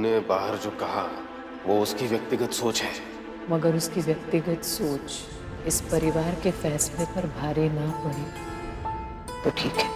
ने बाहर जो कहा वो उसकी व्यक्तिगत सोच है। मगर उसकी व्यक्तिगत सोच इस परिवार के फैसले पर भारी ना पड़ी तो ठीक है।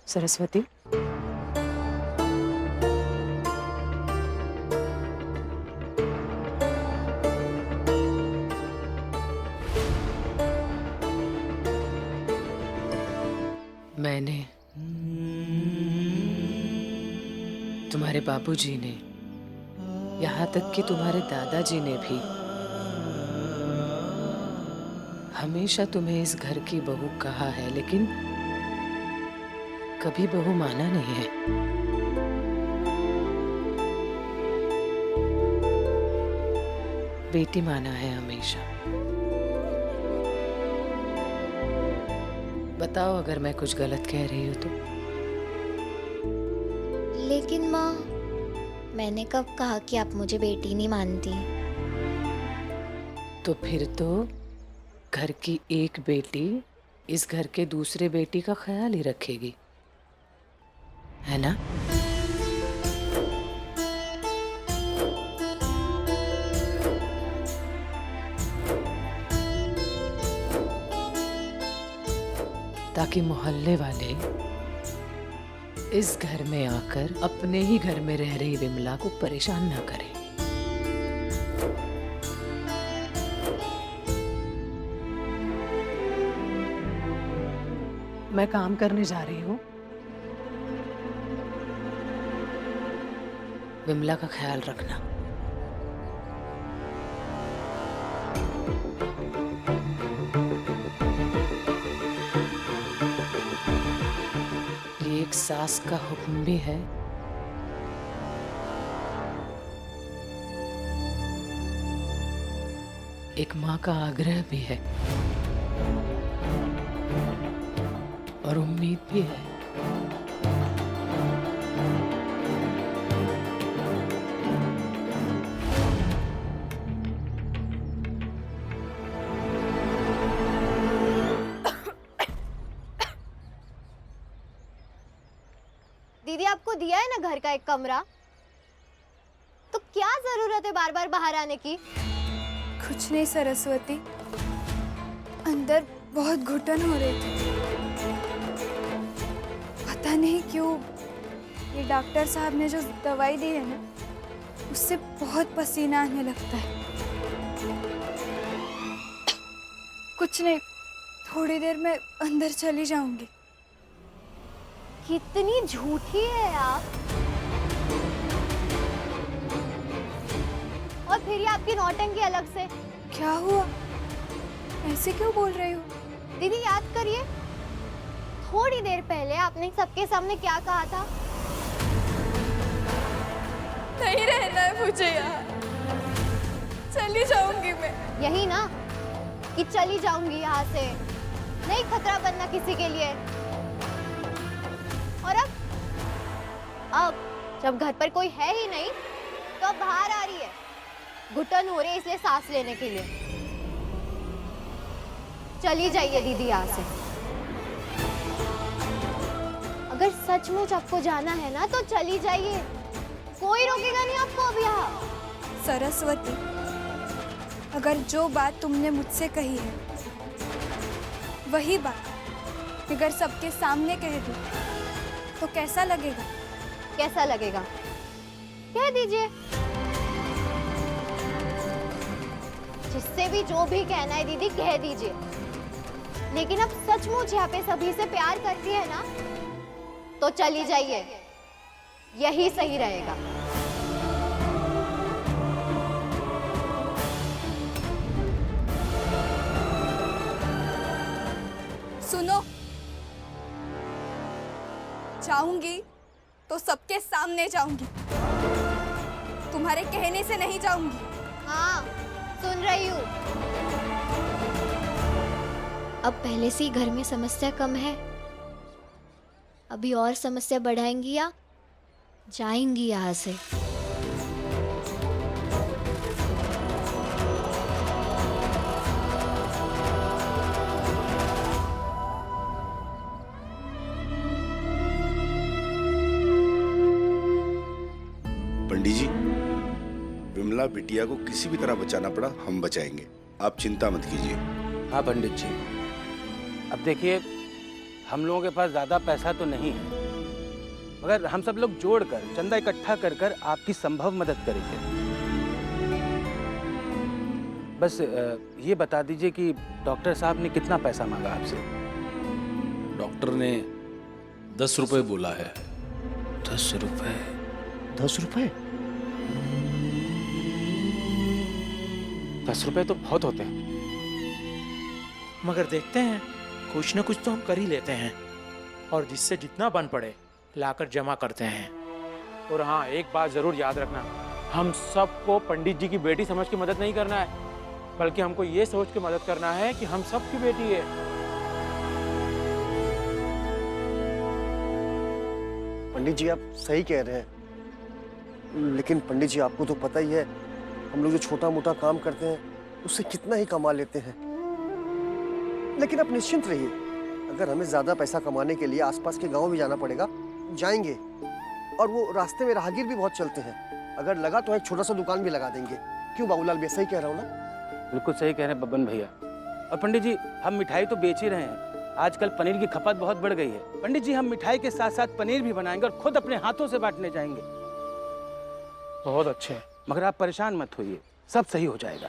सरस्वती, मैंने, तुम्हारे बाबूजी ने, यहाँ तक कि तुम्हारे दादाजी ने भी हमेशा तुम्हें इस घर की बहू कहा है, लेकिन कभी बहू माना नहीं है। बेटी माना है हमेशा। बताओ अगर मैं कुछ गलत कह रही हूं तो। लेकिन माँ, मैंने कब कहा कि आप मुझे बेटी नहीं मानती? तो फिर तो घर की एक बेटी इस घर के दूसरे बेटी का ख्याल ही रखेगी, है ना? ताकि मोहल्ले वाले इस घर में आकर अपने ही घर में रह रही विमला को परेशान ना करें। मैं काम करने जा रही हूँ। विमला का ख्याल रखना। ये एक सास का हुक्म भी है, एक माँ का आग्रह भी है और उम्मीद भी है। दीदी, आपको दिया है ना घर का एक कमरा, तो क्या जरूरत है बार बार बाहर आने की? कुछ नहीं सरस्वती, अंदर बहुत घुटन हो रही थी। पता नहीं क्यों ये डॉक्टर साहब ने जो दवाई दी है ना, उससे बहुत पसीना आने लगता है। कुछ नहीं, थोड़ी देर में अंदर चली जाऊंगी। कितनी झूठी है आप। और फिर ये आपकी नौटंकी अलग से। क्या हुआ? ऐसे क्यों बोल रही हो? दीदी, याद करिए, थोड़ी देर पहले आपने सबके सामने क्या कहा था? नहीं रहना है मुझे यहाँ, चली जाऊंगी मैं। यही ना कि चली जाऊंगी यहाँ से, नहीं खतरा बनना किसी के लिए। और अब जब घर पर कोई है ही नहीं तो अब बाहर आ रही है, घुटन हो रही है इसलिए सांस लेने के लिए। चली जाइए दीदी यहाँ से। अगर सचमुच आपको जाना है ना तो चली जाइए, कोई रोकेगा नहीं आपको अब यहाँ। सरस्वती, अगर जो बात तुमने मुझसे कही है वही बात अगर सबके सामने कह दूं तो कैसा लगेगा? कैसा लगेगा? कह दीजिए। जिससे भी जो भी कहना है दीदी कह दीजिए। लेकिन अब सचमुच यहाँ पे सभी से प्यार करती है ना तो चली जाइए, यही सही रहेगा। सुनो, जाऊंगी तो सबके सामने जाऊंगी, तुम्हारे कहने से नहीं जाऊंगी। हाँ, सुन रही हूँ। अब पहले से ही घर में समस्या कम है, अभी और समस्या बढ़ाएंगी या जाएंगी यहाँ से? पंडित जी, विमला बिटिया को किसी भी तरह बचाना पड़ा हम बचाएंगे, आप चिंता मत कीजिए। हाँ पंडित जी, अब देखिए हम लोगों के पास ज़्यादा पैसा तो नहीं है, मगर हम सब लोग जोड़कर चंदा इकट्ठा कर कर आपकी संभव मदद करेंगे। बस ये बता दीजिए कि डॉक्टर साहब ने कितना पैसा मांगा आपसे? डॉक्टर ने 10 रुपए बोला है। 10 रुपए? 10 रुपए? 10 रुपए तो बहुत होते हैं। मगर देखते हैं, कुछ न कुछ तो हम कर ही लेते हैं, और जिससे जितना बन पड़े लाकर जमा करते हैं। और हाँ, एक बात जरूर याद रखना, हम सबको पंडित जी की बेटी समझ के मदद नहीं करना है, बल्कि हमको ये सोच के मदद करना है कि हम सबकी बेटी है। पंडित जी आप सही कह रहे हैं, लेकिन पंडित जी आपको तो पता ही है हम लोग जो छोटा मोटा काम करते हैं उससे कितना ही कमा लेते हैं। लेकिन आप निश्चिंत रहिए, अगर हमें ज्यादा पैसा कमाने के लिए आसपास के गांव भी जाना पड़ेगा, जाएंगे। और वो रास्ते में राहगीर भी बहुत चलते हैं, अगर लगा तो एक छोटा सा दुकान भी लगा देंगे। क्यों बाबूलाल भैया, सही कह रहा हूँ ना? बिल्कुल सही कह रहे हैं बब्बन भैया। और पंडित जी, हम मिठाई तो बेच ही रहे हैं, आजकल पनीर की खपत बहुत बढ़ गई है। पंडित जी, हम मिठाई के साथ साथ पनीर भी बनाएंगे और खुद अपने हाथों से बांटने जाएंगे। बहुत अच्छे। मगर आप परेशान मत होइए, सब सही हो जाएगा।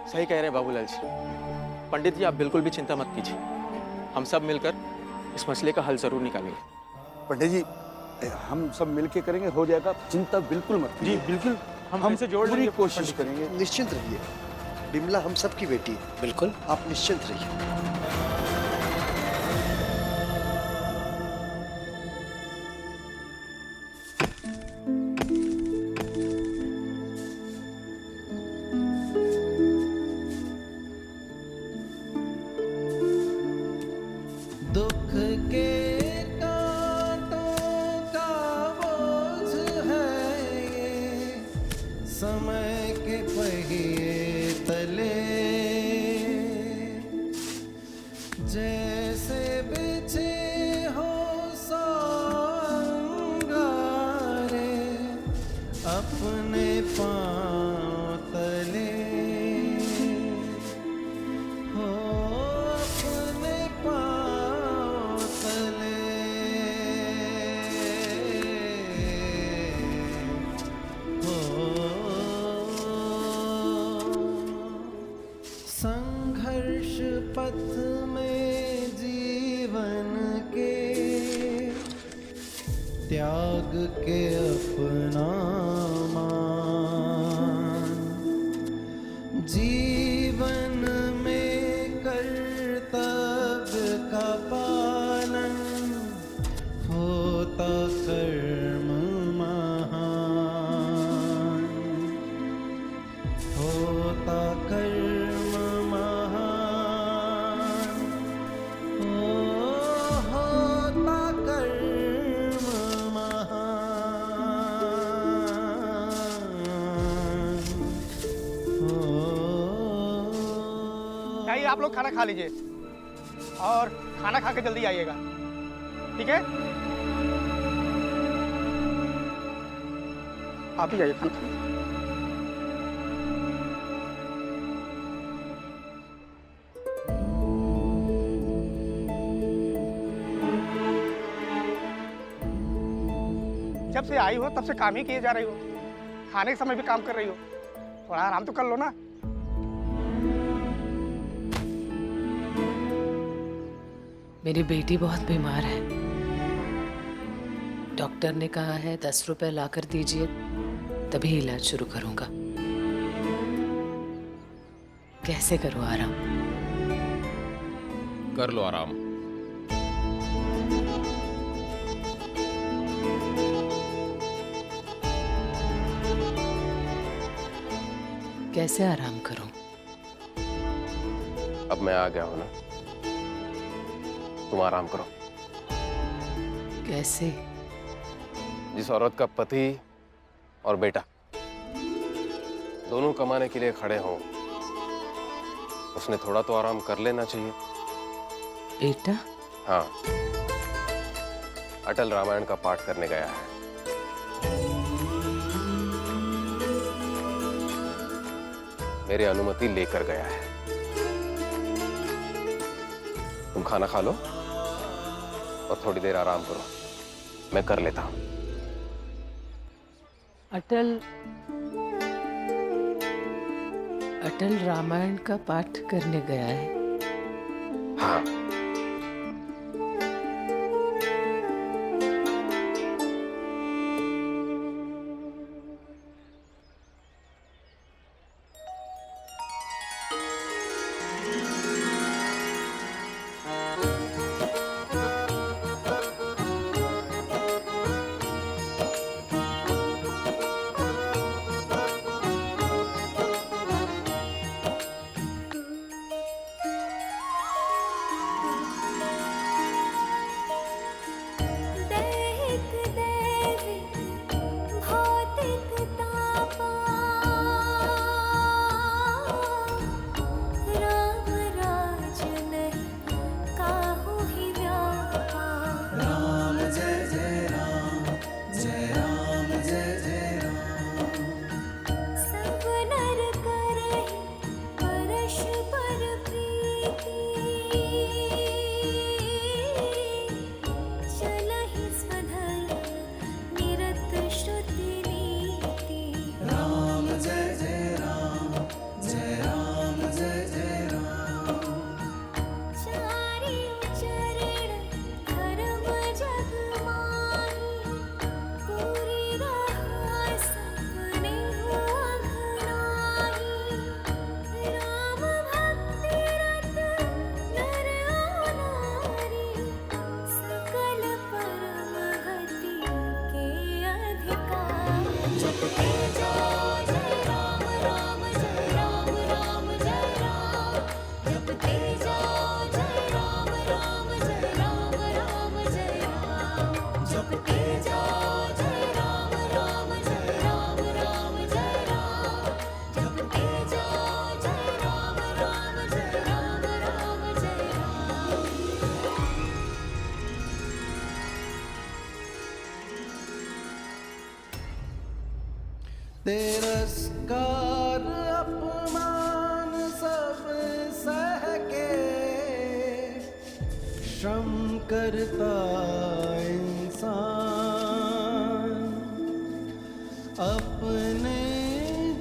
सही कह रहे हैं बाबूलाल जी। पंडित जी, आप बिल्कुल भी चिंता मत कीजिए, हम सब मिलकर इस मसले का हल जरूर निकालेंगे। पंडित जी, हम सब मिलके करेंगे, हो जाएगा, चिंता बिल्कुल मत कीजिए। जी बिल्कुल, हम इसे जोड़ पूरी लेंगे। कोशिश करेंगे। निश्चिंत रहिए, बिमला हम सबकी बेटी है, बिल्कुल। आप निश्चिंत रहिए। दुख के कांटों का बोझ है ये, समय के पहिए तले जैसे बिछे हो सांगारे अपने पांव तले, हो अपने पांव तले, हो संघर्ष पथ में जीवन के त्याग के अपना मान, जीवन में कर्तव्य का पालन होता कर्म महान, होता कर्म महान, होता कर्म महान, आइए, आप लोग खाना खा लीजिए और खाना खा के जल्दी आइएगा, ठीक है? आप ही जाइए खाना। जब से आई हो तब से काम ही किए जा रही हो, खाने के समय भी काम कर रही हो, थोड़ा आराम तो कर लो ना। मेरी बेटी बहुत बीमार है, डॉक्टर ने कहा है 10 रुपए लाकर दीजिए, तभी इलाज शुरू करूंगा। कैसे करूं आराम? कर लो आराम। कैसे आराम करूं? अब मैं आ गया हूं ना, तुम आराम करो। कैसे? जिस औरत का पति और बेटा दोनों कमाने के लिए खड़े हों, उसने थोड़ा तो आराम कर लेना चाहिए। बेटा? हाँ, अटल रामायण का पाठ करने गया है। मेरी अनुमति लेकर गया है। तुम खाना खा लो और थोड़ी देर आराम करो, मैं कर लेता हूं। अटल रामायण का पाठ करने गया है। हाँ, तिरस्कार अपमान सब सह के श्रम करता इंसान अपने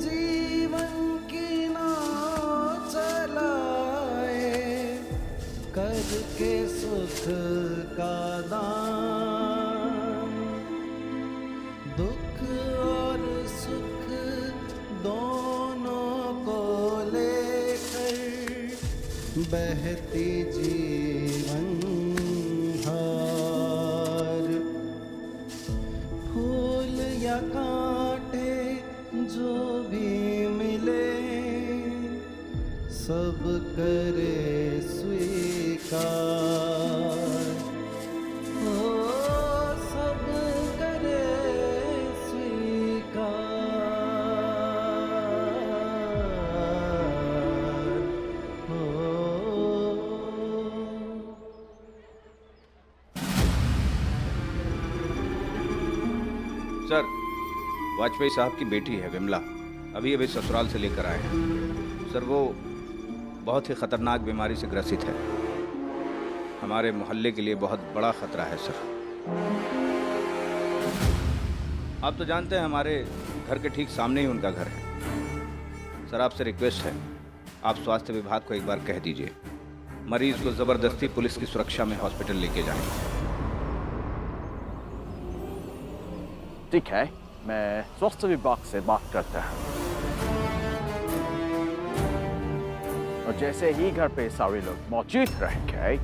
जीवन की नाव चलाए करके सुख का दान दुख और सुख दोनों को लेकर बहती जीवन धार फूल या कांटे जो भी मिले सब करे स्वीकार सब करे सर, वाजपेयी साहब की बेटी है विमला, अभी अभी ससुराल से लेकर आए हैं। सर, वो बहुत ही खतरनाक बीमारी से ग्रसित है। हमारे मोहल्ले के लिए बहुत बड़ा खतरा है सर। आप तो जानते हैं हमारे घर के ठीक सामने ही उनका घर है। सर, आपसे रिक्वेस्ट है, आप स्वास्थ्य विभाग को एक बार कह दीजिए, मरीज को जबरदस्ती पुलिस की सुरक्षा में हॉस्पिटल लेके जाएं। ठीक है, मैं स्वास्थ्य विभाग से बात करता हूँ। और जैसे ही घर पे सारे लोग मौजूद रहेंगे,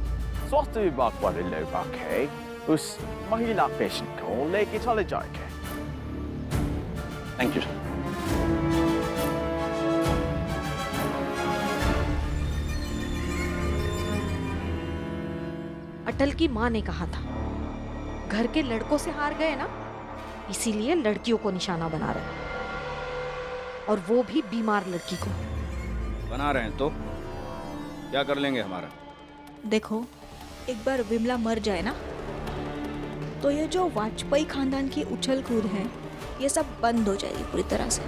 स्वास्थ्य विभाग वाले लोग आके उस महिला पेशेंट को लेके चले जाएंगे। Thank you sir. अटल की माँ ने कहा था, घर के लड़कों से हार गए ना, इसीलिए लड़कियों को निशाना बना रहे हैं, और वो भी बीमार लड़की को। बना रहे हैं तो क्या कर लेंगे हमारा? देखो, एक बार विमला मर जाए ना, तो ये जो वाजपेयी खानदान की उछल कूद है, ये सब बंद हो जाएगी पूरी तरह से।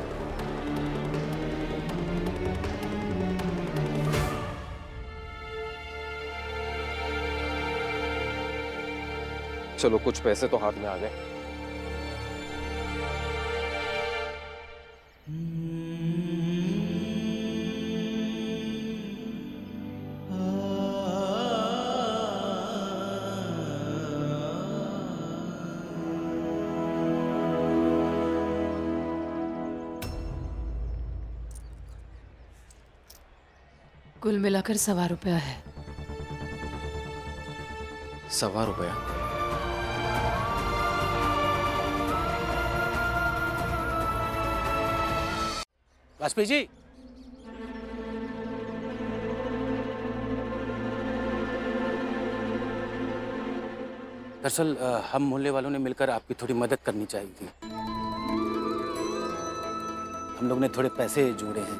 चलो कुछ पैसे तो हाथ में आ गए। कुल मिलाकर 1.25 रुपया है। 1.25 रुपया? वाजपेयी जी, दरअसल हम मोहल्ले वालों ने मिलकर आपकी थोड़ी मदद करनी चाहिए थी। हम लोग ने थोड़े पैसे जोड़े हैं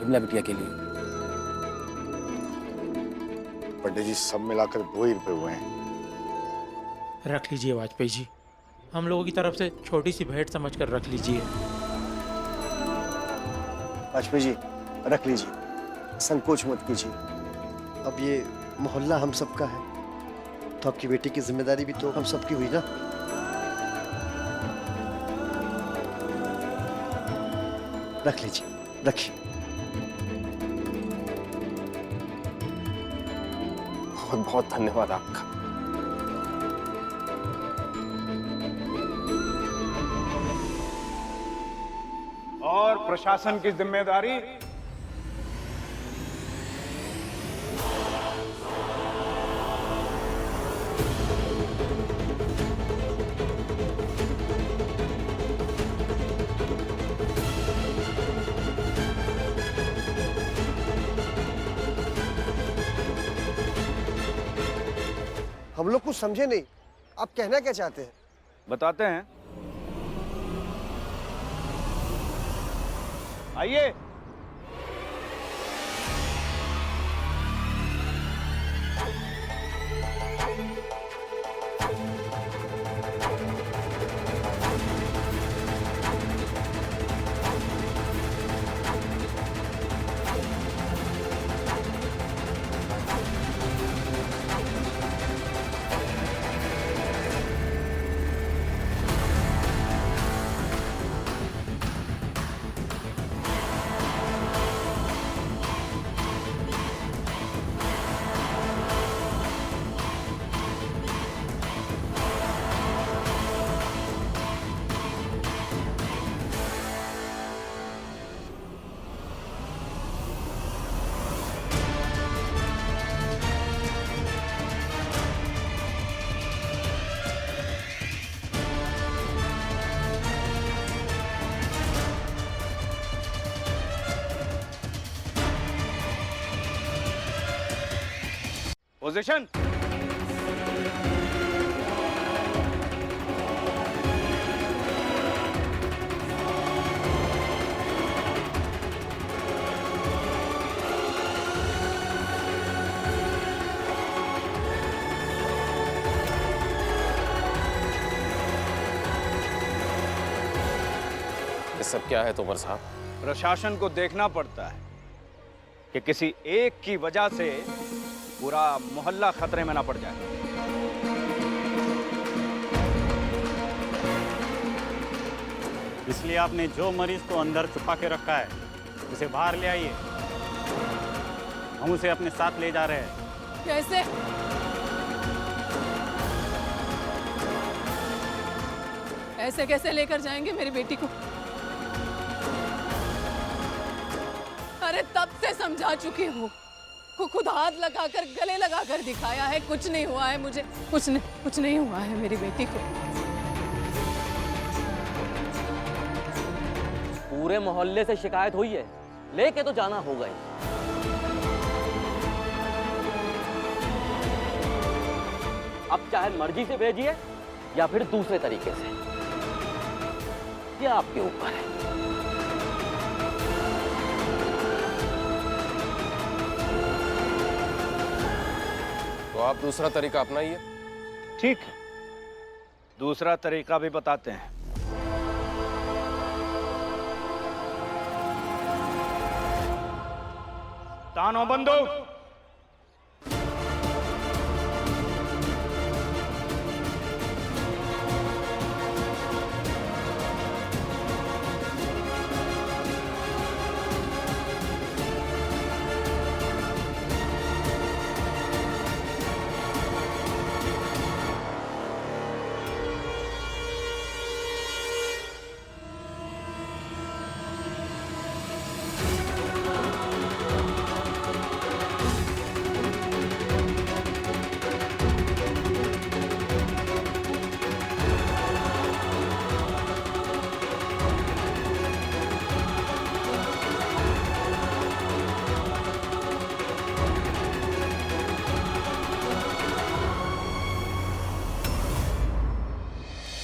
विमला बिटिया के लिए। पंडित जी सब मिलाकर 2 ही रुपए हुए हैं। रख लीजिए वाजपेयी जी, हम लोगों की तरफ से छोटी सी भेंट समझकर रख लीजिए। वाजपेयी जी रख लीजिए, संकोच मत कीजिए। अब ये मोहल्ला हम सबका है, तो आपकी बेटी की जिम्मेदारी भी तो हम सबकी हुई ना। रख लीजिए, रखिए। बहुत बहुत धन्यवाद आपका। और प्रशासन की जिम्मेदारी हम लोग कुछ समझे नहीं, आप कहना क्या चाहते हैं? बताते हैं। आइए। पोजीशन। ये सब क्या है तोमर साहब? प्रशासन को देखना पड़ता है कि किसी एक की वजह से पूरा मोहल्ला खतरे में ना पड़ जाए। इसलिए आपने जो मरीज को अंदर छुपा के रखा है उसे बाहर ले आइए, हम उसे अपने साथ ले जा रहे हैं। कैसे? ऐसे कैसे लेकर जाएंगे मेरी बेटी को? अरे तब से समझा चुकी हूँ, खुद हाथ लगाकर गले लगाकर दिखाया है, कुछ नहीं हुआ है मुझे, कुछ नहीं हुआ है मेरी बेटी को। पूरे मोहल्ले से शिकायत हुई है, लेके तो जाना होगा ही। अब चाहे मर्जी से भेजिए या फिर दूसरे तरीके से, ये आपके ऊपर है। तो आप दूसरा तरीका अपनाइए। ठीक है, दूसरा तरीका भी बताते हैं। तानो बंदूक।